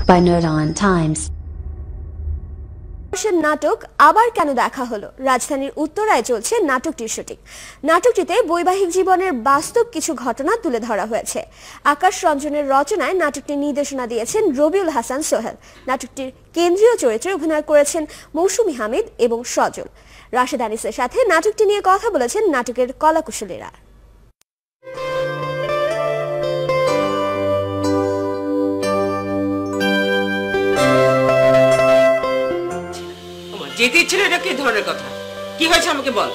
by Nerdon Times. নাটক আবার কেন দেখা হলো রাজধানীর উত্তরায় চলছে নাটকটির শুটিং। নাটকটিতে বৈবাহিক জীবনের বাস্তব কিছু ঘটনা তুলে ধরা হয়েছে। আকাশ রঞ্জনের রচনায় নাটকটির নির্দেশনা দিয়েছেন রবিউল হাসান সোহেল। নাটকটির কেন্দ্রীয় চরিত্রে অভিনয় করেছেন মৌসুমী হামিদ এবং সজল। রাশেদ আনিসের সাথে নাটকটি নিয়ে কথা বলেছেন নাটকের কলাকুশলীরা। যেতে ছিল, এটা কি ধরনের কথা? কি হয়েছে আমাকে বল।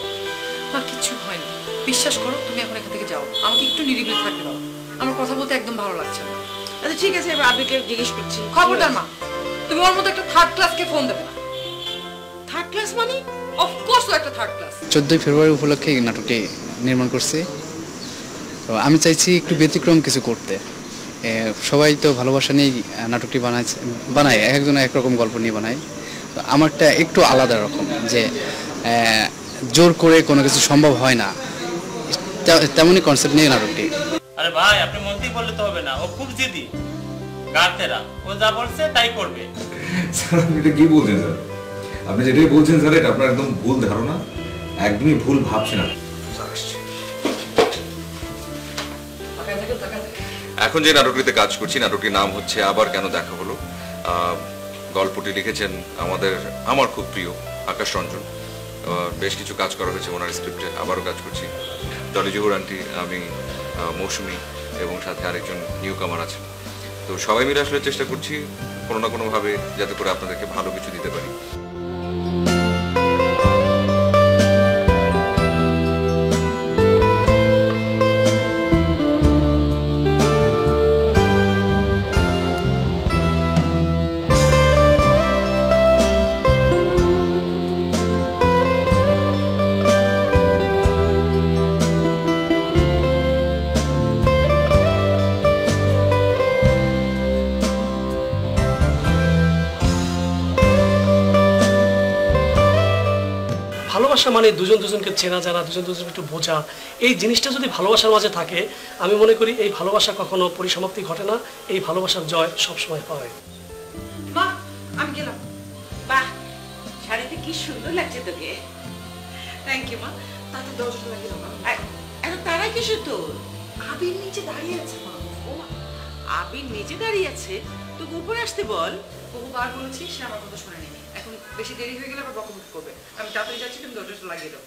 কিছু হয়নি, বিশ্বাস করো। তুমি এখন এখান থেকে যাও, আমাকে একটু নিরিবিলি থাকতে দাও। আমার কথা বলতে একদম ভালো লাগছে না। আচ্ছা ঠিক আছে, এবার আবিকে জিজ্ঞেস করছি। খবরদার মা, তুমি ওর মতো একটা থার্ড ক্লাসকে ফোন দেবে না। থার্ড ক্লাস মানে? অফকোর্স ও একটা থার্ড ক্লাস। 14 ফেব্রুয়ারি উপলক্ষে নাটকটি নির্মাণ করছি। তো আমি চাইছি একটু ব্যতিক্রম কিছু করতে। সবাই তো ভালোবাসা নিয়ে নাটকটি বানায়, একজন একরকম গল্প নিয়ে বানায়। তো আমারটা একটু আলাদা রকম, যে জোর করে কোনো কিছু সম্ভব হয় না, তেমনই কনসেপ্ট নিয়ে নাটকটি। আরে ভাই, আপনি মন্ত্রী বললে তো হবে না, ও খুব জিদি গাতেরা, ও যা বলছে তাই করবে। স্যার আপনি এটা কি বলছেন স্যার? আপনি যেটাই বলছেন স্যার, এটা আপনার একদম ভুল ধারণা, একদমই ভুল ভাবছেন। এখন যে নাটকটিতে কাজ করছি, নাটকটির নাম হচ্ছে আবার কেন দেখা হলো। গল্পটি লিখেছেন আমার খুব প্রিয় আকাশ রঞ্জন। বেশ কিছু কাজ করা হয়েছে ওনার স্ক্রিপ্টে, আবারও কাজ করছি। ডলি জহুর আন্টি, আমি, মৌসুমী এবং সাথে আরেকজন নিউ কামার আছেন। তো সবাই মিলে আসলে চেষ্টা করছি কোনো না কোনোভাবে যাতে করে আপনাদেরকে ভালো কিছু দিতে পারি। ভালোবাসা মানে দুজন দুজনকে চেনা জানা, দুজন দুজনকে একটু বোঝা। এই জিনিসটা যদি ভালোবাসার মাঝে থাকে, আমি মনে করি এই ভালোবাসা কখনো পরিসমাপ্তি ঘটে না, এই ভালোবাসার জয় সবসময় পায়। মা আমি গেলাম। বাহ, শাড়িতে কি সুন্দর লাগছে তোকে। থ্যাংক ইউ মা। তাতে দরজাটা লাগিয়ে দাও। এত তারা কিসে তোর? আবির নিচে দাঁড়িয়ে আছে মা। ও আবির নিচে দাঁড়িয়ে আছে, তো উপরে আসতে বল। বহু বার বলেছি, সে আমার কথা শোনেনি। এখন বেশি দেরি হয়ে গেলে আবার বকবক করবে। আমি তাড়াতাড়ি যাচ্ছি, তুমি দরজাটা লাগিয়ে দাও।